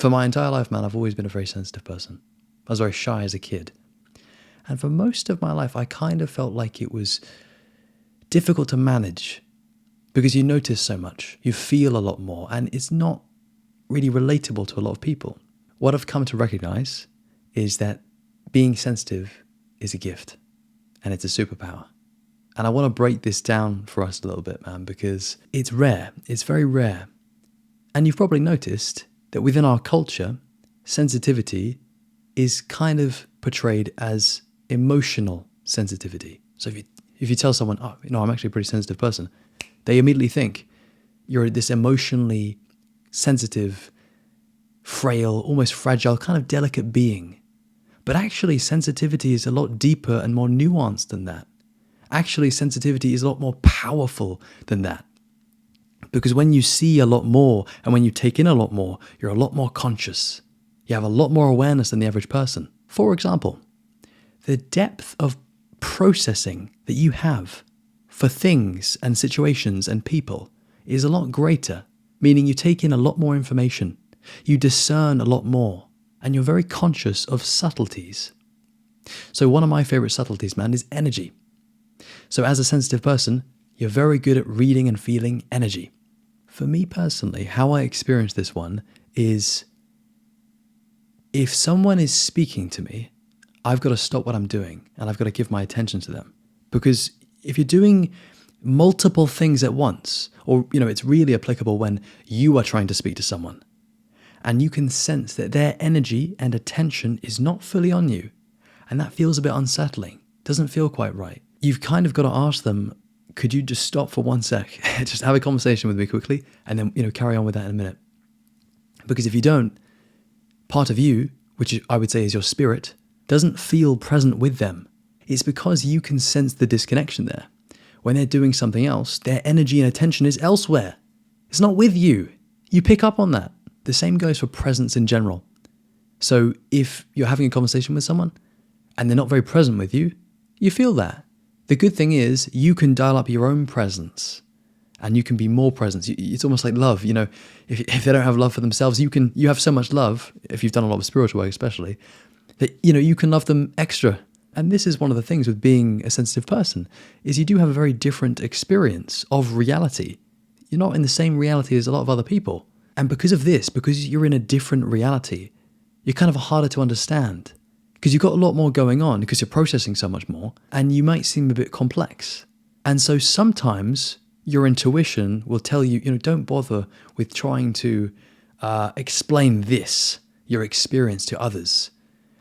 For my entire life, man, I've always been a very sensitive person. I was very shy as a kid. And for most of my life, I kind of felt like it was difficult to manage because you notice so much, you feel a lot more, and it's not really relatable to a lot of people. What I've come to recognize is that being sensitive is a gift and it's a superpower. And I want to break this down for us a little bit, man, because it's rare. It's very rare. And you've probably noticed that within our culture, sensitivity is kind of portrayed as emotional sensitivity. So if you tell someone, oh, I'm actually a pretty sensitive person, they immediately think you're this emotionally sensitive, frail, almost fragile, kind of delicate being. But actually, sensitivity is a lot deeper and more nuanced than that. Actually, sensitivity is a lot more powerful than that. Because when you see a lot more and when you take in a lot more, you're a lot more conscious. You have a lot more awareness than the average person. For example, the depth of processing that you have for things and situations and people is a lot greater, meaning you take in a lot more information, you discern a lot more, and you're very conscious of subtleties. So one of my favorite subtleties, man, is energy. So as a sensitive person, you're very good at reading and feeling energy. For me personally, how I experience this one is if someone is speaking to me, I've got to stop what I'm doing and I've got to give my attention to them. Because if you're doing multiple things at once, or, it's really applicable when you are trying to speak to someone and you can sense that their energy and attention is not fully on you, and that feels a bit unsettling, doesn't feel quite right. You've kind of got to ask them, could you just stop for 1 sec, just have a conversation with me quickly, and then, carry on with that in a minute. Because if you don't, part of you, which I would say is your spirit, doesn't feel present with them. It's because you can sense the disconnection there. When they're doing something else, their energy and attention is elsewhere. It's not with you. You pick up on that. The same goes for presence in general. So if you're having a conversation with someone and they're not very present with you, you feel that. The good thing is you can dial up your own presence and you can be more present. It's almost like love. If they don't have love for themselves, you have so much love, if you've done a lot of spiritual work especially, that you can love them extra. And this is one of the things with being a sensitive person, is you do have a very different experience of reality. You're not in the same reality as a lot of other people. And because of this, because you're in a different reality, you're kind of harder to understand. Because you've got a lot more going on, because you're processing so much more, and you might seem a bit complex. And so sometimes your intuition will tell you, don't bother with trying to explain your experience to others.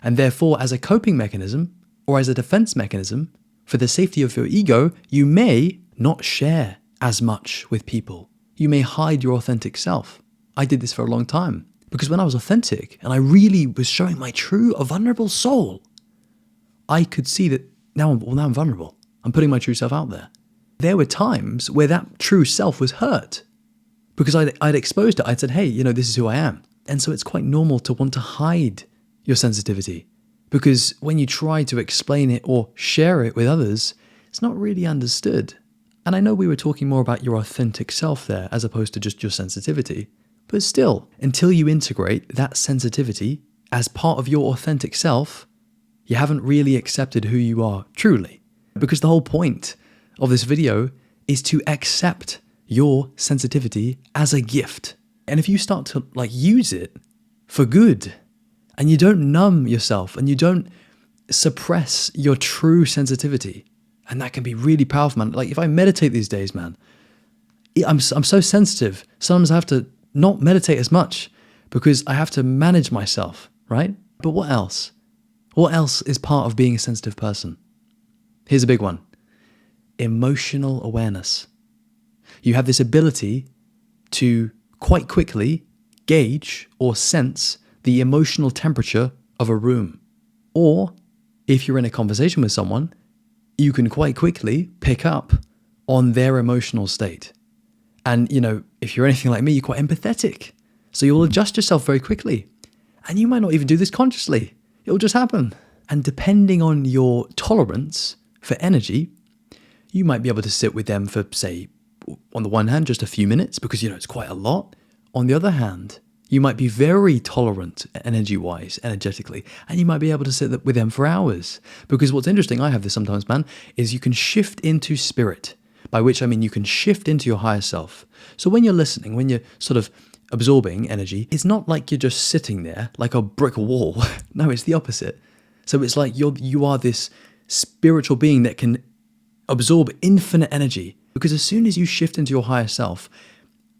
And therefore, as a coping mechanism, or as a defense mechanism, for the safety of your ego, you may not share as much with people. You may hide your authentic self. I did this for a long time, because when I was authentic and I really was showing my true, vulnerable soul, I could see that now I'm vulnerable. I'm putting my true self out there. There were times where that true self was hurt because I'd exposed it. I'd said, hey, this is who I am. And so it's quite normal to want to hide your sensitivity, because when you try to explain it or share it with others, it's not really understood. And I know we were talking more about your authentic self there as opposed to just your sensitivity, but still, until you integrate that sensitivity as part of your authentic self, you haven't really accepted who you are truly. Because the whole point of this video is to accept your sensitivity as a gift. And if you start to use it for good, and you don't numb yourself and you don't suppress your true sensitivity, and that can be really powerful, man. If I meditate these days, man, I'm so sensitive. Sometimes I have to not meditate as much because I have to manage myself, right? But what else? What else is part of being a sensitive person? Here's a big one. Emotional awareness. You have this ability to quite quickly gauge or sense the emotional temperature of a room. Or if you're in a conversation with someone, you can quite quickly pick up on their emotional state. And, if you're anything like me, you're quite empathetic. So you'll adjust yourself very quickly. And you might not even do this consciously. It'll just happen. And depending on your tolerance for energy, you might be able to sit with them for, say, on the one hand, just a few minutes because, it's quite a lot. On the other hand, You might be very tolerant energy-wise, energetically, and you might be able to sit with them for hours. Because what's interesting, I have this sometimes, man, is you can shift into spirit, by which I mean you can shift into your higher self. So when you're listening, when you're sort of absorbing energy, it's not like you're just sitting there like a brick wall. No, it's the opposite. So it's like you are this spiritual being that can absorb infinite energy. Because as soon as you shift into your higher self,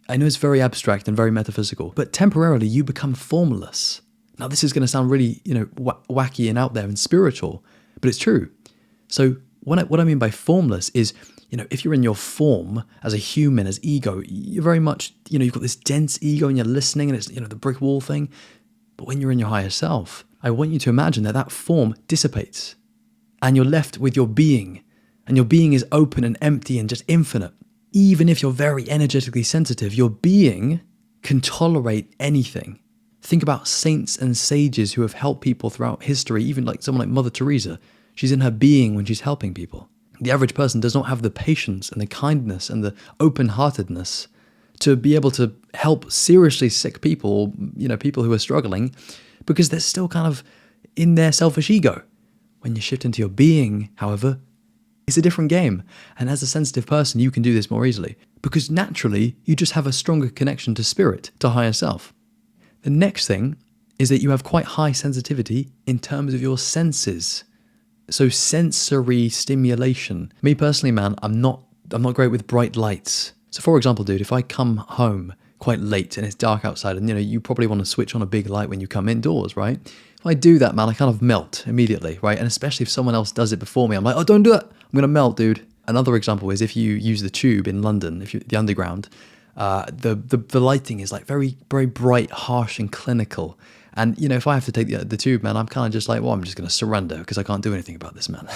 I know it's very abstract and very metaphysical, but temporarily you become formless. Now this is going to sound really, wacky and out there and spiritual, but it's true. So what I mean by formless is, if you're in your form as a human, as ego, you're very much, you've got this dense ego and you're listening and it's, the brick wall thing. But when you're in your higher self, I want you to imagine that form dissipates and you're left with your being, and your being is open and empty and just infinite. Even if you're very energetically sensitive, your being can tolerate anything. Think about saints and sages who have helped people throughout history, even like someone like Mother Teresa. She's in her being when she's helping people. The average person does not have the patience and the kindness and the open-heartedness to be able to help seriously sick people, or, people who are struggling, because they're still kind of in their selfish ego. When you shift into your being, however, it's a different game. And as a sensitive person, you can do this more easily because naturally you just have a stronger connection to spirit, to higher self. The next thing is that you have quite high sensitivity in terms of your senses. So sensory stimulation. Me personally, man, I'm not great with bright lights. So for example, dude, if I come home quite late and it's dark outside and you probably want to switch on a big light when you come indoors, right? If I do that, man, I kind of melt immediately, right? And especially if someone else does it before me, I'm like, oh, don't do it. I'm going to melt, dude. Another example is if you use the tube in London, the underground, the lighting is like very, very bright, harsh and clinical. And, if I have to take the tube, man, I'm kind of just like, well, I'm just going to surrender because I can't do anything about this, man.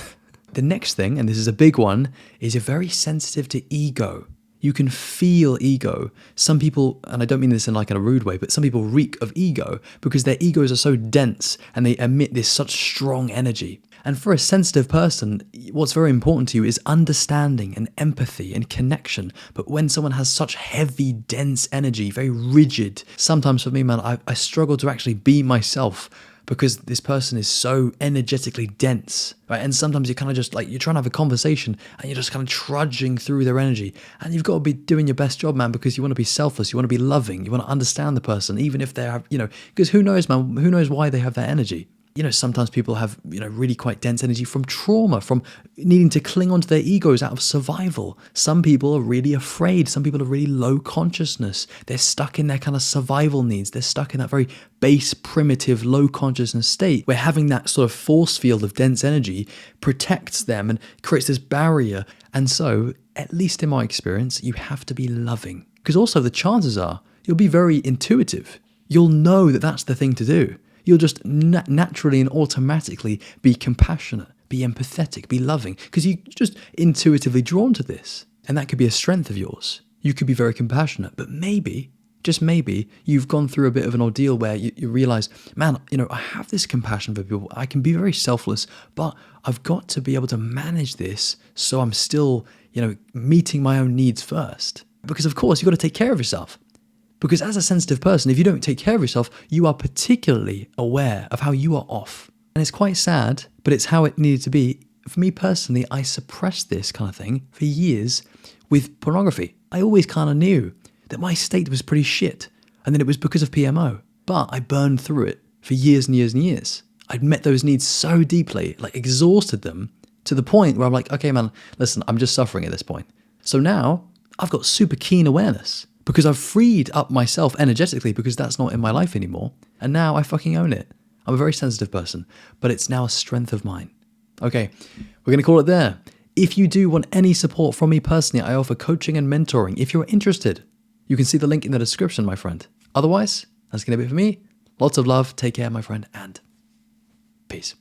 The next thing, and this is a big one, is you're very sensitive to ego. You can feel ego. Some people, and I don't mean this in like a rude way, but some people reek of ego because their egos are so dense and they emit this such strong energy. And for a sensitive person, what's very important to you is understanding and empathy and connection. But when someone has such heavy, dense energy, very rigid, sometimes for me, man, I struggle to actually be myself because this person is so energetically dense, right? And sometimes you're kind of just like, you're trying to have a conversation and you're just kind of trudging through their energy. And you've got to be doing your best job, man, because you want to be selfless. You want to be loving. You want to understand the person, even if they have, because who knows, man, who knows why they have that energy. Sometimes people have, really quite dense energy from trauma, from needing to cling onto their egos out of survival. Some people are really afraid. Some people are really low consciousness. They're stuck in their kind of survival needs. They're stuck in that very base, primitive, low consciousness state where having that sort of force field of dense energy protects them and creates this barrier. And so, at least in my experience, you have to be loving. Because also the chances are you'll be very intuitive. You'll know that that's the thing to do. You'll just naturally and automatically be compassionate, be empathetic, be loving, because you're just intuitively drawn to this. And that could be a strength of yours. You could be very compassionate, but maybe, just maybe, you've gone through a bit of an ordeal where you realize, man, I have this compassion for people. I can be very selfless, but I've got to be able to manage this so I'm still, meeting my own needs first. Because of course, you've got to take care of yourself. Because as a sensitive person, if you don't take care of yourself, you are particularly aware of how you are off. And it's quite sad, but it's how it needed to be. For me personally, I suppressed this kind of thing for years with pornography. I always kind of knew that my state was pretty shit, and then it was because of PMO. But I burned through it for years and years and years. I'd met those needs so deeply, like exhausted them, to the point where I'm like, okay, man, listen, I'm just suffering at this point. So now I've got super keen awareness. Because I've freed up myself energetically because that's not in my life anymore. And now I fucking own it. I'm a very sensitive person, but it's now a strength of mine. Okay, we're going to call it there. If you do want any support from me personally, I offer coaching and mentoring. If you're interested, you can see the link in the description, my friend. Otherwise, that's going to be it for me. Lots of love. Take care, my friend, and peace.